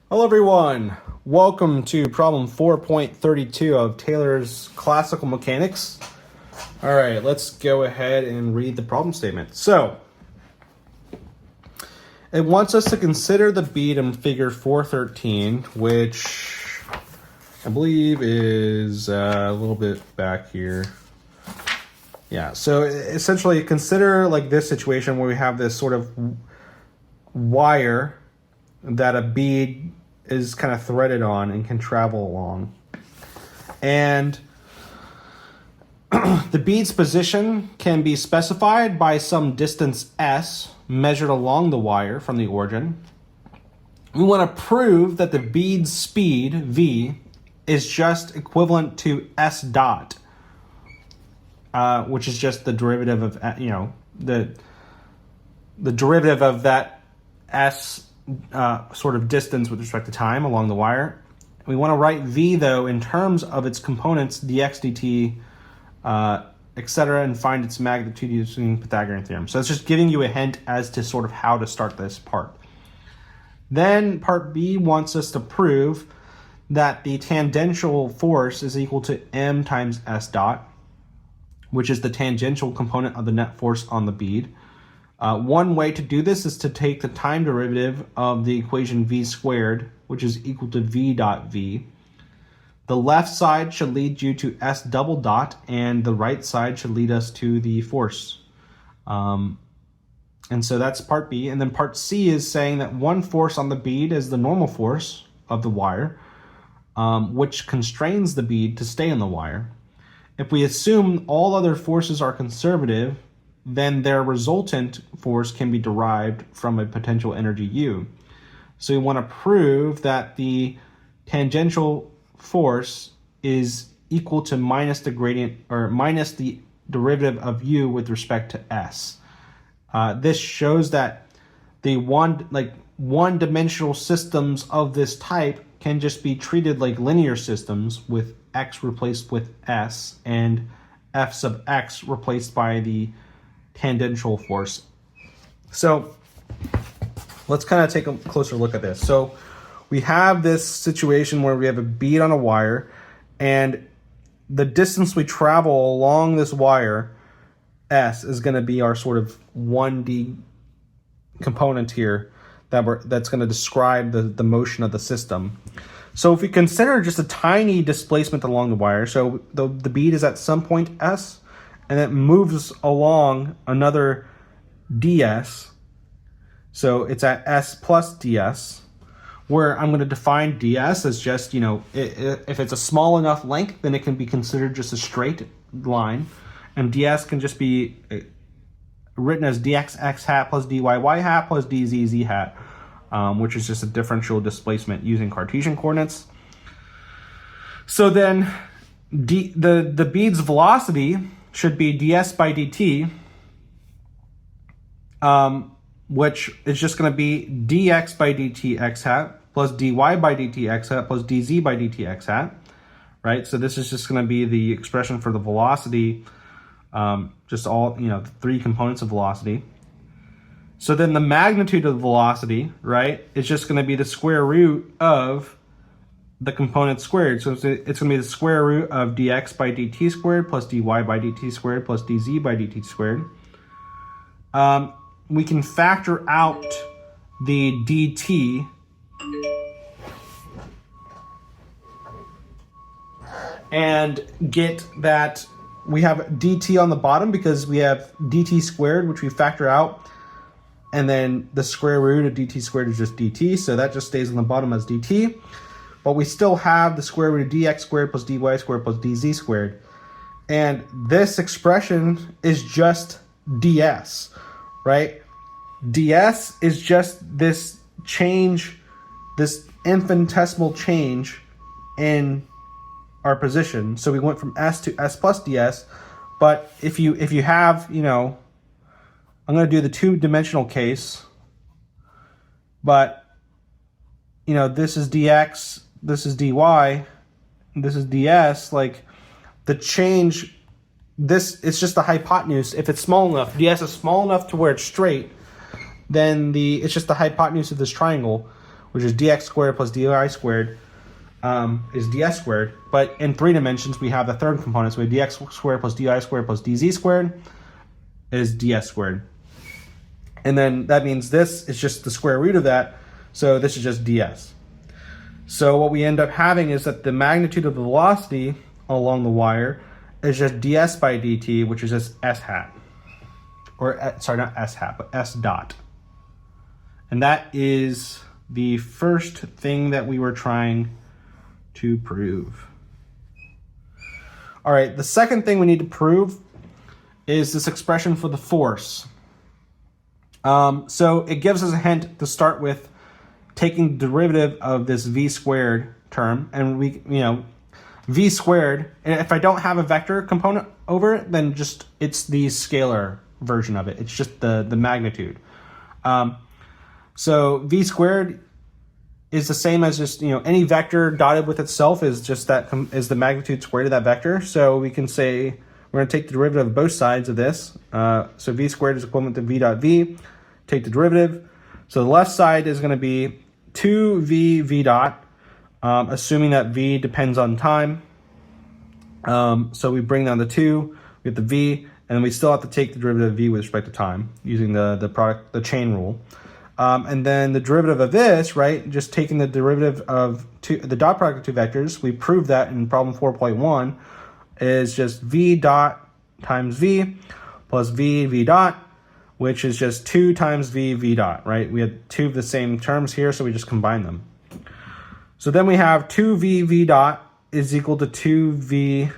Hello everyone, welcome to problem 4.32 of Taylor's Classical Mechanics. Alright, let's go ahead and read the problem statement. So, it wants us to consider the bead in figure 413, which I believe is a little bit back here. Yeah, so essentially consider like this situation where we have this sort of wire that a bead is kind of threaded on and can travel along. And the bead's position can be specified by some distance s measured along the wire from the origin. We want to prove that the bead's speed, v, is just equivalent to s dot, which is just the derivative of, the derivative of that s sort of distance with respect to time along the wire. We want to write v, though, in terms of its components, dx, dt, etc., and find its magnitude using Pythagorean theorem. So it's just giving you a hint as to sort of how to start this part. Then part B wants us to prove that the tangential force is equal to m times s dot, which is the tangential component of the net force on the bead. One way to do this is to take the time derivative of the equation v squared, which is equal to v dot v. The left side should lead you to s double dot, and the right side should lead us to the force. And so that's part B. And then part C is saying that one force on the bead is the normal force of the wire, which constrains the bead to stay in the wire. If we assume all other forces are conservative, then their resultant force can be derived from a potential energy U. So we want to prove that the tangential force is equal to minus the gradient, or minus the derivative of U with respect to S. This shows that the one-dimensional systems of this type can just be treated like linear systems with X replaced with S and F sub X replaced by the tangential force. So let's kind of take a closer look at this. So we have this situation where we have a bead on a wire, and the distance we travel along this wire, S, is going to be our sort of 1D component here that's going to describe the motion of the system. So if we consider just a tiny displacement along the wire, so the bead is at some point S, and it moves along another ds, so it's at s plus ds, where I'm going to define ds as just, if it's a small enough length, then it can be considered just a straight line, and ds can just be written as dx x hat plus dy y hat plus dz z hat, which is just a differential displacement using Cartesian coordinates. So then the bead's velocity should be ds by dt, which is just going to be dx by dt x hat plus dy by dt x hat plus dz by dt x hat, right? So this is just going to be the expression for the velocity, just all, the three components of velocity. So then the magnitude of the velocity, right, is just going to be the square root of the component squared. So it's going to be the square root of dx by dt squared plus dy by dt squared plus dz by dt squared. We can factor out the dt and get that we have dt on the bottom because we have dt squared, which we factor out, and then the square root of dt squared is just dt, so that just stays on the bottom as dt. But we still have the square root of dx squared plus dy squared plus dz squared. And this expression is just ds, right? ds is just this change, this infinitesimal change in our position. So we went from s to s plus ds. But if you have, I'm going to do the two-dimensional case. But, this is dx, this is dy, this is ds, like the change, it's just the hypotenuse. If it's small enough, ds is small enough to where it's straight, then it's just the hypotenuse of this triangle, which is dx squared plus dy squared, is ds squared. But in 3 dimensions, we have the third component. So we have dx squared plus dy squared plus dz squared is ds squared. And then that means this is just the square root of that. So this is just ds. So what we end up having is that the magnitude of the velocity along the wire is just ds by dt, which is just s hat. Or, sorry, not s hat, but s dot. And that is the first thing that we were trying to prove. All right, the second thing we need to prove is this expression for the force. So it gives us a hint to start with taking the derivative of this v squared term, and we, v squared, and if I don't have a vector component over it, then just it's the scalar version of it. It's just the magnitude. So v squared is the same as just, any vector dotted with itself is just that is the magnitude squared of that vector. So we can say we're going to take the derivative of both sides of this. So v squared is equivalent to v dot v. Take the derivative. So the left side is going to be 2v v dot, assuming that v depends on time. So we bring down the 2, we get the v, and we still have to take the derivative of v with respect to time using the chain rule. And then the derivative of this, right, just taking the derivative of the dot product of 2 vectors, we proved that in problem 4.1 is just v dot times v plus v dot, which is just 2 times v dot, right? We had 2 of the same terms here, so we just combine them. So then we have 2v v dot is equal to 2v,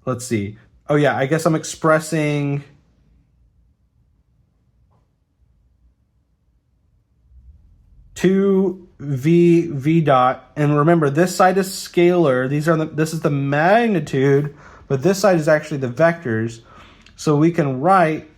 let's see. Oh yeah, I guess I'm expressing v dot, and remember this side is scalar. This is the magnitude, but this side is actually the vectors. So we can write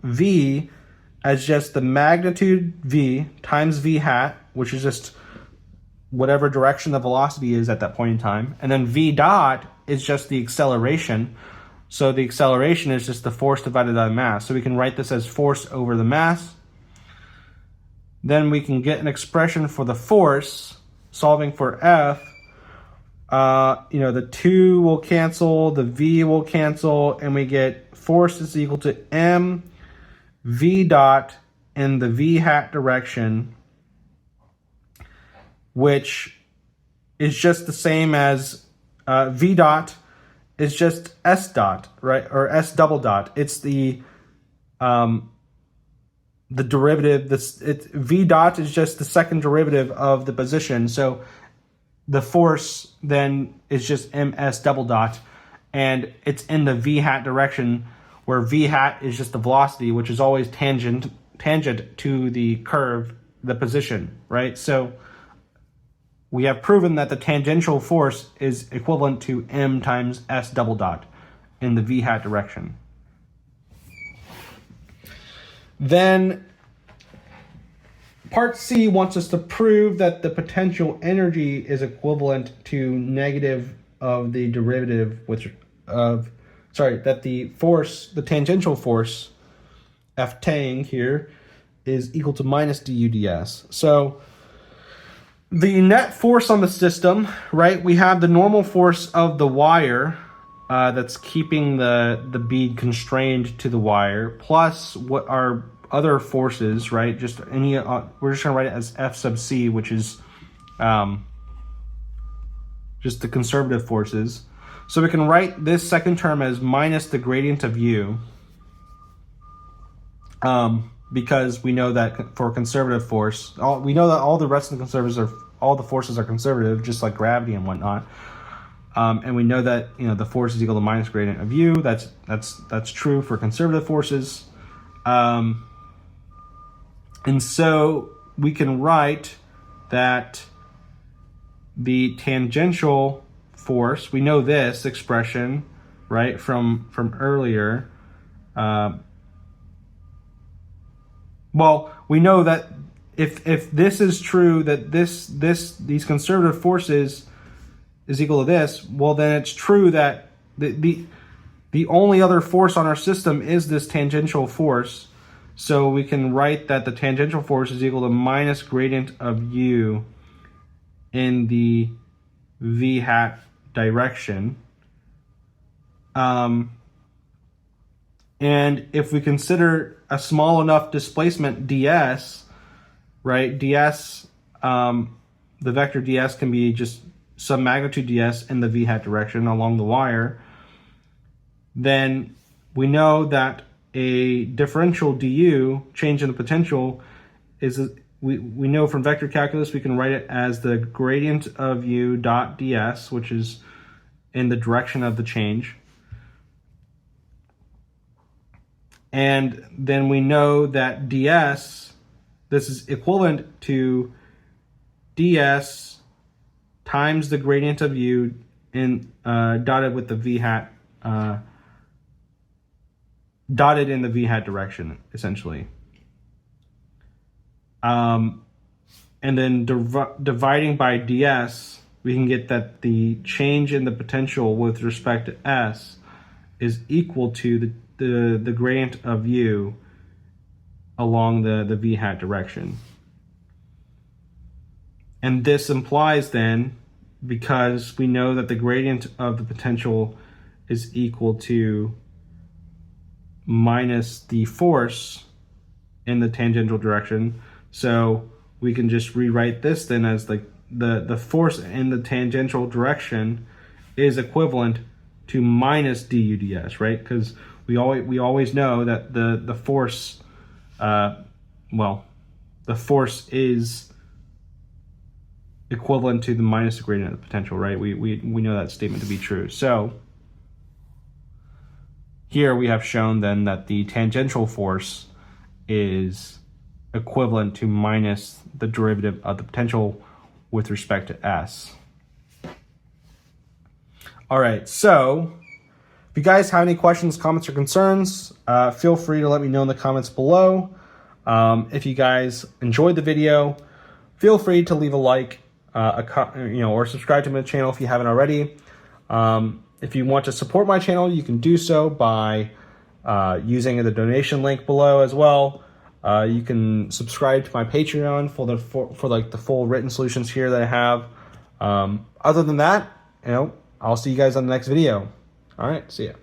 v as just the magnitude v times v hat, which is just whatever direction the velocity is at that point in time. And then v dot is just the acceleration. So the acceleration is just the force divided by the mass. So we can write this as force over the mass. Then we can get an expression for the force, solving for F. The 2 will cancel, the v will cancel, and we get force is equal to m v dot in the v hat direction, which is just the same as v dot is just s dot, right? Or s double dot. It's the derivative. V dot is just the second derivative of the position. So the force then is just ms double dot, and it's in the v hat direction, where v hat is just the velocity, which is always tangent to the curve, the position, right? So we have proven that the tangential force is equivalent to m times s double dot in the v hat direction. Then part C wants us to prove that the potential energy is equivalent to negative of the derivative that the force, the tangential force, F tang here, is equal to minus du ds. So the net force on the system, right, we have the normal force of the wire that's keeping the bead constrained to the wire, plus what are other forces, right? Just any, we're just gonna write it as F sub c, which is just the conservative forces. So we can write this second term as minus the gradient of u, because we know that for conservative force, we know that all the rest of the all the forces are conservative, just like gravity and whatnot. And we know that the force is equal to minus gradient of u. That's true for conservative forces. And so we can write that the tangential force, we know this expression, right, from earlier. Well, we know that if this is true, that these conservative forces is equal to this, well, then it's true that the only other force on our system is this tangential force. So we can write that the tangential force is equal to minus gradient of u in the v hat direction. And if we consider a small enough displacement ds, right, ds, the vector ds can be just some magnitude ds in the v hat direction along the wire, then we know that a differential du, change in the potential, is we know from vector calculus we can write it as the gradient of u dot ds, which is in the direction of the change. And then we know that ds, this is equivalent to ds times the gradient of u in dotted with the v hat, dotted in the v hat direction, essentially. And then dividing by ds, we can get that the change in the potential with respect to s is equal to the gradient of u along the v hat direction. And this implies then, because we know that the gradient of the potential is equal to minus the force in the tangential direction, so we can just rewrite this then as like the force in the tangential direction is equivalent to minus du ds, right? Because we always know that the force, the force is equivalent to the minus the gradient of the potential, right? We know that statement to be true. So here we have shown then that the tangential force is equivalent to minus the derivative of the potential with respect to s. All right, so if you guys have any questions, comments, or concerns, feel free to let me know in the comments below. If you guys enjoyed the video, feel free to leave a like, or subscribe to my channel if you haven't already. If you want to support my channel, you can do so by using the donation link below as well. You can subscribe to my Patreon for the full written solutions here that I have. Other than that, I'll see you guys on the next video. All right, see ya.